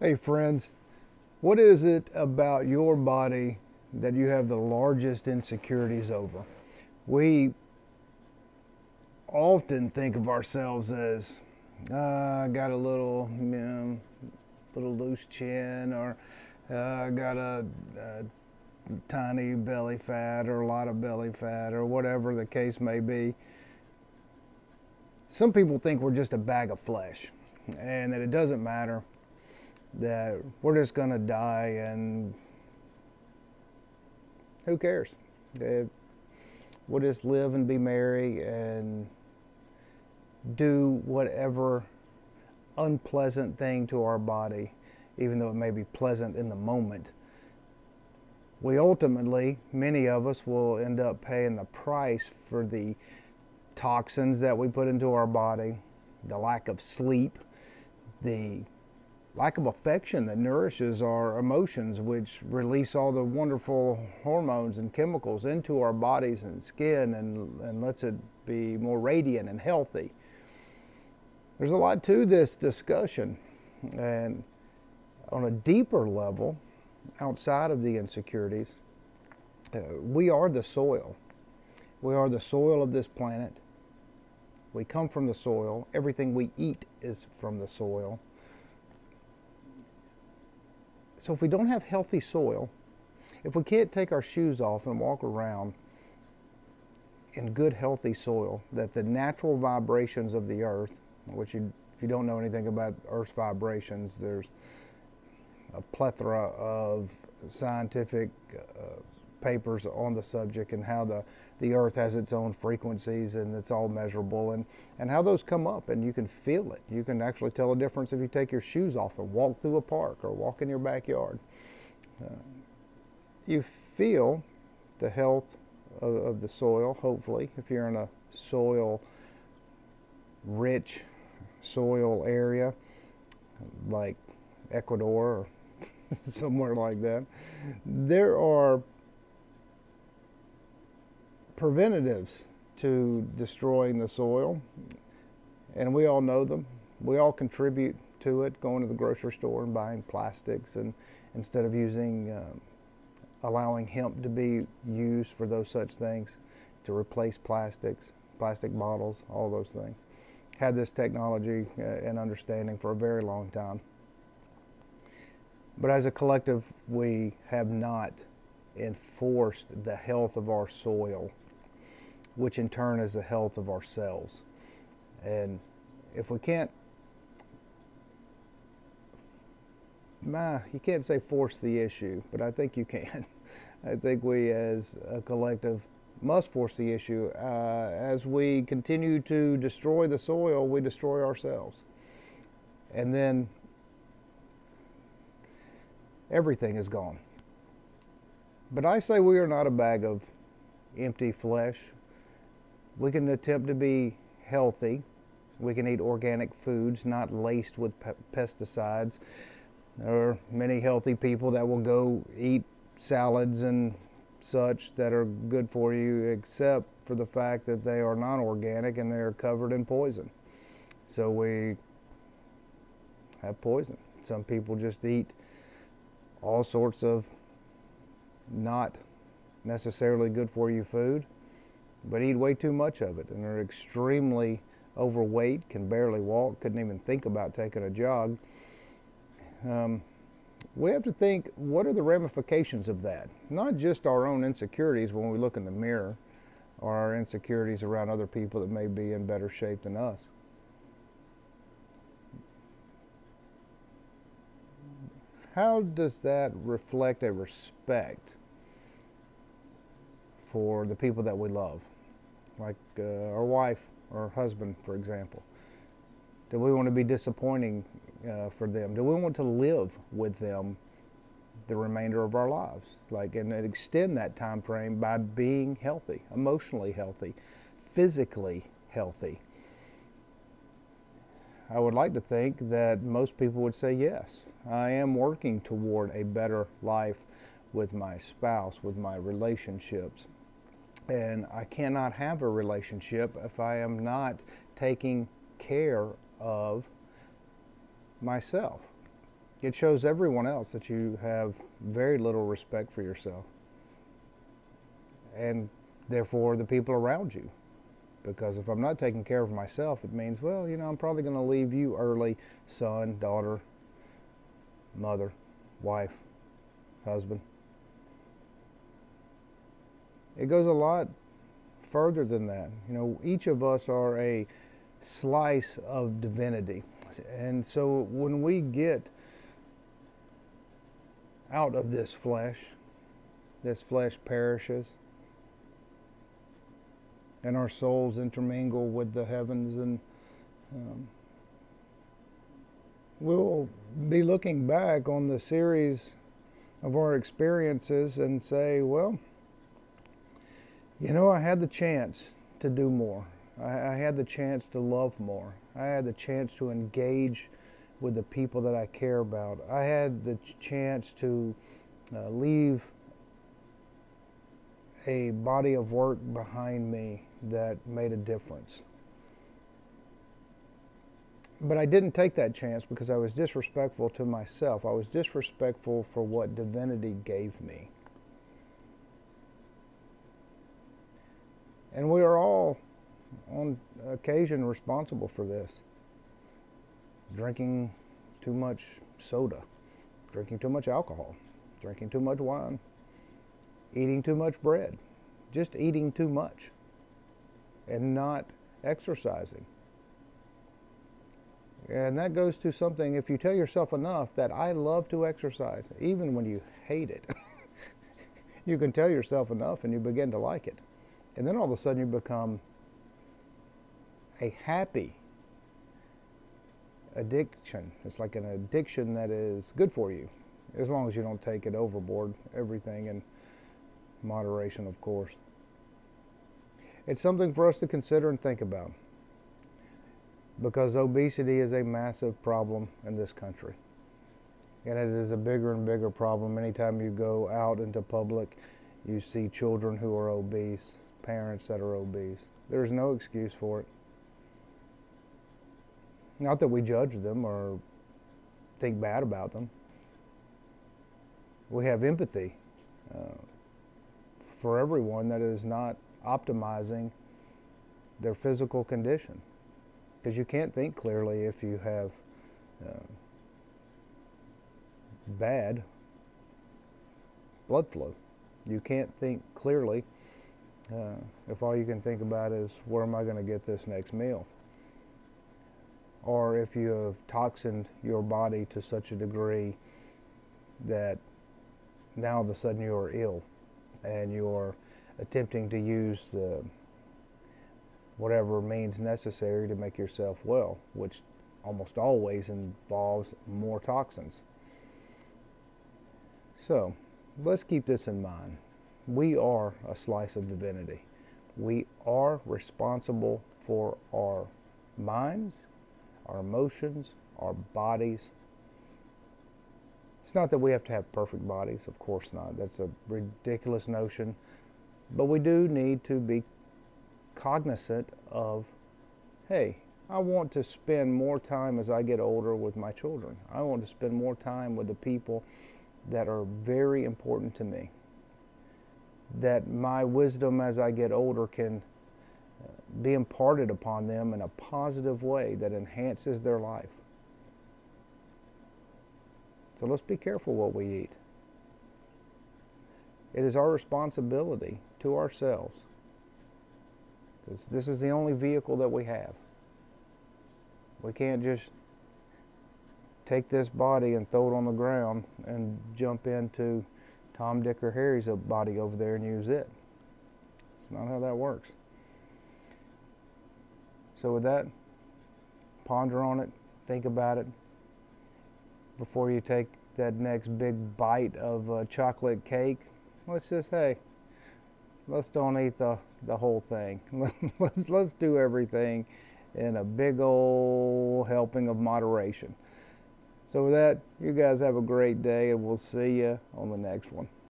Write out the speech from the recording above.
Hey friends, what is it about your body that you have the largest insecurities over? We often think of ourselves as, I got a little, little loose chin, or I got a tiny belly fat, or a lot of belly fat, or whatever the case may be. Some people think we're just a bag of flesh and that it doesn't matter, that we're just going to die and who cares? We'll just live and be merry and do whatever unpleasant thing to our body, even though it may be pleasant in the moment. We ultimately, many of us, will end up paying the price for the toxins that we put into our body, the lack of sleep, the lack of affection that nourishes our emotions, which release all the wonderful hormones and chemicals into our bodies and skin and lets it be more radiant and healthy. There's a lot to this discussion, and on a deeper level, outside of the insecurities, we are the soil. We are the soil of this planet. We come from the soil. Everything we eat is from the soil. So if we don't have healthy soil, if we can't take our shoes off and walk around in good, healthy soil, that the natural vibrations of the earth, which if you don't know anything about Earth's vibrations, there's a plethora of scientific papers on the subject, and how the earth has its own frequencies, and it's all measurable, and how those come up, and you can feel it. You can actually tell a difference if you take your shoes off and walk through a park or walk in your backyard. You feel the health of the soil, hopefully, if you're in a rich soil area like Ecuador or somewhere like that. There are preventatives to destroying the soil, and we all know them. We all contribute to it, going to the grocery store and buying plastics, and instead of allowing hemp to be used for those such things, to replace plastic bottles, all those things. Had this technology and understanding for a very long time. But as a collective, we have not enforced the health of our soil, which in turn is the health of ourselves. And if we can't, you can't say force the issue, but I think you can. I think we as a collective must force the issue. As we continue to destroy the soil, we destroy ourselves. And then everything is gone. But I say we are not a bag of empty flesh. We can attempt to be healthy. We can eat organic foods not laced with pesticides. There are many healthy people that will go eat salads and such that are good for you, except for the fact that they are non-organic and they are covered in poison. So we have poison. Some people just eat all sorts of not necessarily good for you food, but eat way too much of it, and are extremely overweight, can barely walk, couldn't even think about taking a jog. We have to think, what are the ramifications of that? Not just our own insecurities when we look in the mirror, or our insecurities around other people that may be in better shape than us. How does that reflect a respect for the people that we love? Like our wife or husband, for example. Do we want to be disappointing for them? Do we want to live with them the remainder of our lives? And extend that time frame by being healthy, emotionally healthy, physically healthy. I would like to think that most people would say yes. I am working toward a better life with my spouse, with my relationships. And I cannot have a relationship if I am not taking care of myself. It shows everyone else that you have very little respect for yourself, and therefore the people around you. Because if I'm not taking care of myself, it means, well, I'm probably going to leave you early, son, daughter, mother, wife, husband. It goes a lot further than that. Each of us are a slice of divinity. And so when we get out of this flesh perishes, and our souls intermingle with the heavens, and we'll be looking back on the series of our experiences and say, well, I had the chance to do more. I had the chance to love more. I had the chance to engage with the people that I care about. I had the chance to leave a body of work behind me that made a difference. But I didn't take that chance because I was disrespectful to myself. I was disrespectful for what divinity gave me. And we are all, on occasion, responsible for this. Drinking too much soda, drinking too much alcohol, drinking too much wine, eating too much bread, just eating too much, and not exercising. And that goes to something, if you tell yourself enough that I love to exercise, even when you hate it, you can tell yourself enough and you begin to like it. And then all of a sudden you become a happy addiction. It's like an addiction that is good for you, as long as you don't take it overboard. Everything in moderation, of course. It's something for us to consider and think about, because obesity is a massive problem in this country. And it is a bigger and bigger problem. Anytime you go out into public, you see children who are obese, parents that are obese. There's no excuse for it. Not that we judge them or think bad about them. We have empathy for everyone that is not optimizing their physical condition. Because you can't think clearly if you have bad blood flow. You can't think clearly if all you can think about is, where am I going to get this next meal? Or if you have toxined your body to such a degree that now all of a sudden you are ill and you're attempting to use whatever means necessary to make yourself well, which almost always involves more toxins. So let's keep this in mind. We are a slice of divinity. We are responsible for our minds, our emotions, our bodies. It's not that we have to have perfect bodies, of course not. That's a ridiculous notion. But we do need to be cognizant of, hey, I want to spend more time as I get older with my children. I want to spend more time with the people that are very important to me. That my wisdom as I get older can be imparted upon them in a positive way that enhances their life. So let's be careful what we eat. It is our responsibility to ourselves, because this is the only vehicle that we have. We can't just take this body and throw it on the ground and jump into Tom, Dick, or Harry's body over there and use it. It's not how that works. So with that, ponder on it, think about it before you take that next big bite of chocolate cake. Let's just, hey, let's don't eat the whole thing. let's do everything in a big old helping of moderation. So with that, you guys have a great day, and we'll see you on the next one.